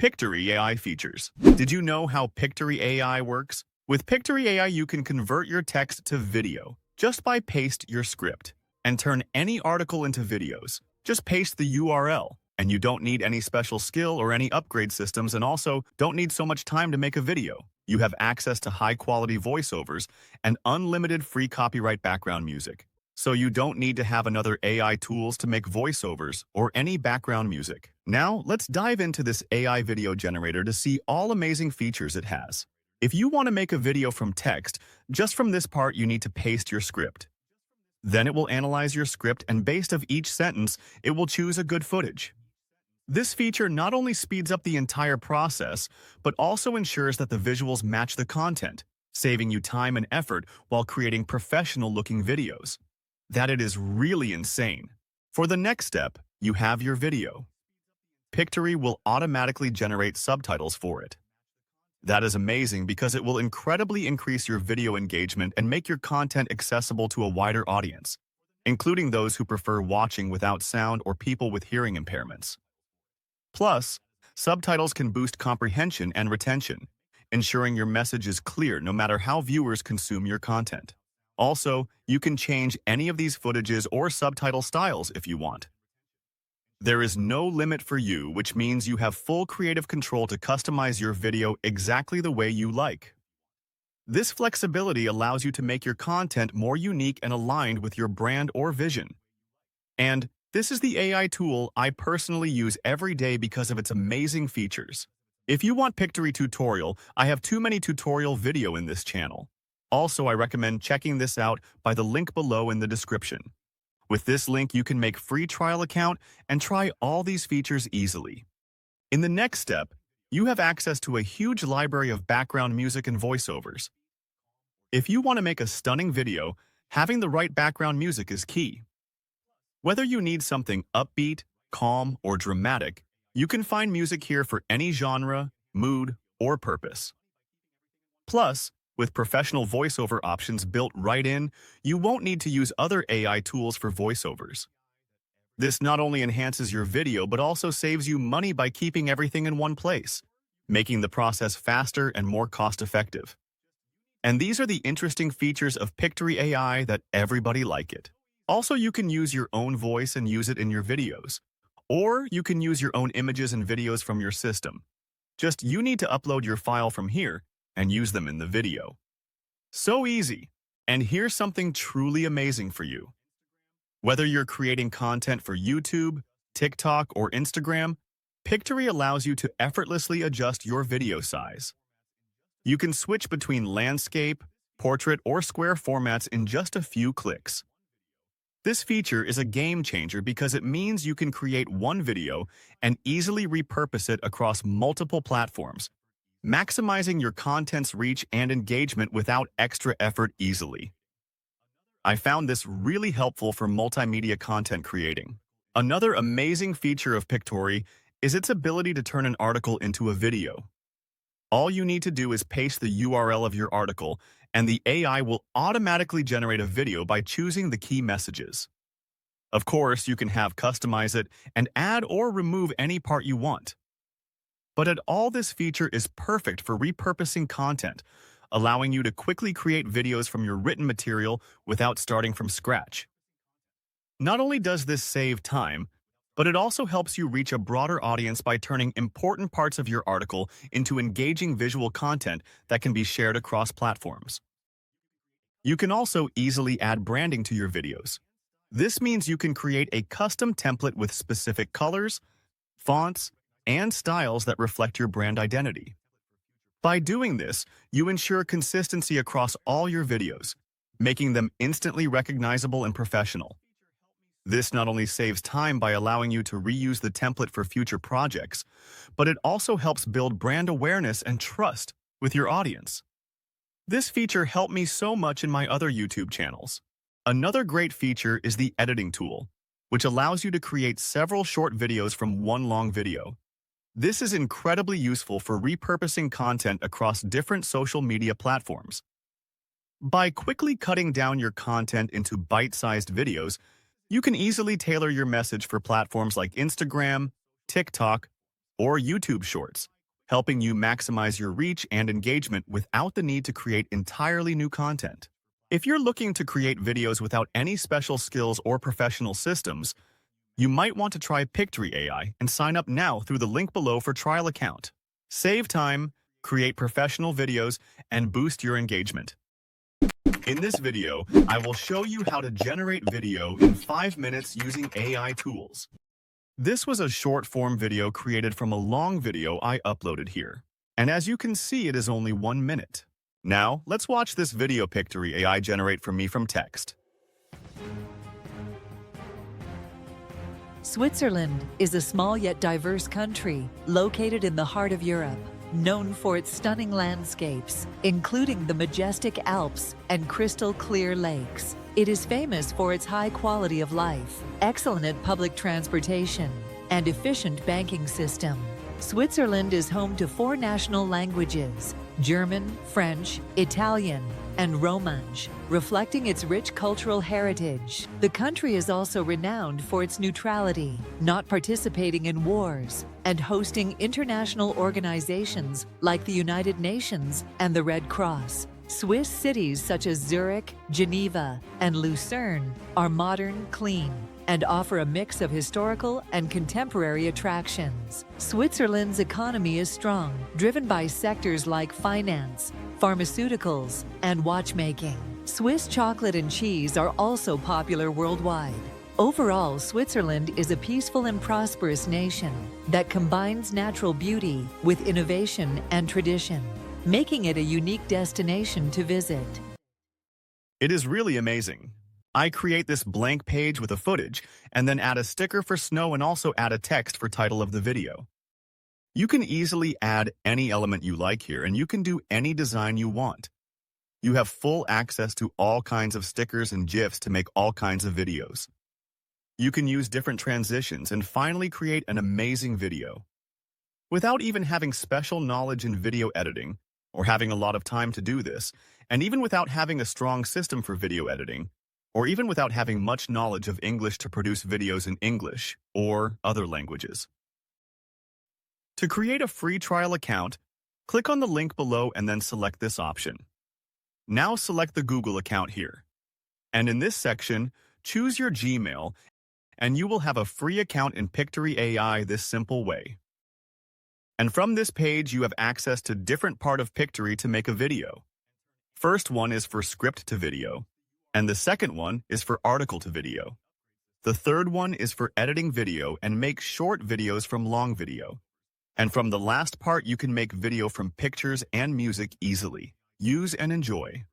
Pictory AI features. Did you know how Pictory AI works? With Pictory AI, you can convert your text to video just by paste your script and turn any article into videos. Just paste the URL, and you don't need any special skill or any upgrade systems, and also don't need so much time to make a video. You have access to high-quality voiceovers and unlimited free copyright background music. So you don't need to have another AI tools to make voiceovers or any background music. Now, let's dive into this AI video generator to see all amazing features it has. If you want to make a video from text, just from this part you need to paste your script. Then it will analyze your script, and based on each sentence, it will choose a good footage. This feature not only speeds up the entire process, but also ensures that the visuals match the content, saving you time and effort while creating professional-looking videos. That it is really insane. For the next step, you have your video. Pictory will automatically generate subtitles for it. That is amazing because it will incredibly increase your video engagement and make your content accessible to a wider audience, including those who prefer watching without sound or people with hearing impairments. Plus, subtitles can boost comprehension and retention, ensuring your message is clear no matter how viewers consume your content. Also, you can change any of these footages or subtitle styles if you want. There is no limit for you, which means you have full creative control to customize your video exactly the way you like. This flexibility allows you to make your content more unique and aligned with your brand or vision. And this is the AI tool I personally use every day because of its amazing features. If you want Pictory tutorial, I have too many tutorial video in this channel. Also, I recommend checking this out by the link below in the description. With this link, you can make free trial account and try all these features easily. In the next step, you have access to a huge library of background music and voiceovers. If you want to make a stunning video, having the right background music is key. Whether you need something upbeat, calm, or dramatic, you can find music here for any genre, mood, or purpose. Plus, with professional voiceover options built right in, you won't need to use other AI tools for voiceovers. This not only enhances your video but also saves you money by keeping everything in one place, making the process faster and more cost-effective. And these are the interesting features of Pictory AI that everybody like it. Also, you can use your own voice and use it in your videos. Or you can use your own images and videos from your system. Just you need to upload your file from here and use them in the video. So easy. And here's something truly amazing for you. Whether you're creating content for YouTube, TikTok, or Instagram, Pictory allows you to effortlessly adjust your video size. You can switch between landscape, portrait, or square formats in just a few clicks. This feature is a game changer because it means you can create one video and easily repurpose it across multiple platforms, maximizing your content's reach and engagement without extra effort easily. I found this really helpful for multimedia content creating. Another amazing feature of Pictory is its ability to turn an article into a video. All you need to do is paste the URL of your article, and the AI will automatically generate a video by choosing the key messages. Of course, you can customize it and add or remove any part you want. But all this feature is perfect for repurposing content, allowing you to quickly create videos from your written material without starting from scratch. Not only does this save time, but it also helps you reach a broader audience by turning important parts of your article into engaging visual content that can be shared across platforms. You can also easily add branding to your videos. This means you can create a custom template with specific colors, fonts, and styles that reflect your brand identity. By doing this, you ensure consistency across all your videos, making them instantly recognizable and professional. This not only saves time by allowing you to reuse the template for future projects, but it also helps build brand awareness and trust with your audience. This feature helped me so much in my other YouTube channels. Another great feature is the editing tool, which allows you to create several short videos from one long video. This is incredibly useful for repurposing content across different social media platforms. By quickly cutting down your content into bite-sized videos, you can easily tailor your message for platforms like Instagram, TikTok, or YouTube Shorts, helping you maximize your reach and engagement without the need to create entirely new content. If you're looking to create videos without any special skills or professional systems, you might want to try Pictory AI and sign up now through the link below for trial account. Save time, create professional videos, and boost your engagement. In this video, I will show you how to generate video in 5 minutes using AI tools. This was a short-form video created from a long video I uploaded here. And as you can see, it is only 1 minute. Now, let's watch this video Pictory AI generate for me from text. Switzerland is a small yet diverse country located in the heart of Europe, known for its stunning landscapes, including the majestic Alps and crystal-clear lakes. It is famous for its high quality of life, excellent public transportation, and efficient banking system. Switzerland is home to 4 national languages: German, French, Italian, and Romansh, reflecting its rich cultural heritage. The country is also renowned for its neutrality, not participating in wars, and hosting international organizations like the United Nations and the Red Cross. Swiss cities such as Zurich, Geneva, and Lucerne are modern, clean, and offer a mix of historical and contemporary attractions. Switzerland's economy is strong, driven by sectors like finance, pharmaceuticals, and watchmaking. Swiss chocolate and cheese are also popular worldwide. Overall, Switzerland is a peaceful and prosperous nation that combines natural beauty with innovation and tradition, making it a unique destination to visit. It is really amazing. I create this blank page with a footage and then add a sticker for snow and also add a text for title of the video. You can easily add any element you like here, and you can do any design you want. You have full access to all kinds of stickers and GIFs to make all kinds of videos. You can use different transitions and finally create an amazing video. Without even having special knowledge in video editing, or having a lot of time to do this, and even without having a strong system for video editing, or even without having much knowledge of English to produce videos in English or other languages. To create a free trial account, click on the link below and then select this option. Now select the Google account here. And in this section, choose your Gmail, and you will have a free account in Pictory AI this simple way. And from this page, you have access to different part of Pictory to make a video. First one is for script to video, and the second one is for article to video. The third one is for editing video and make short videos from long video. And from the last part, you can make video from pictures and music easily. Use and enjoy.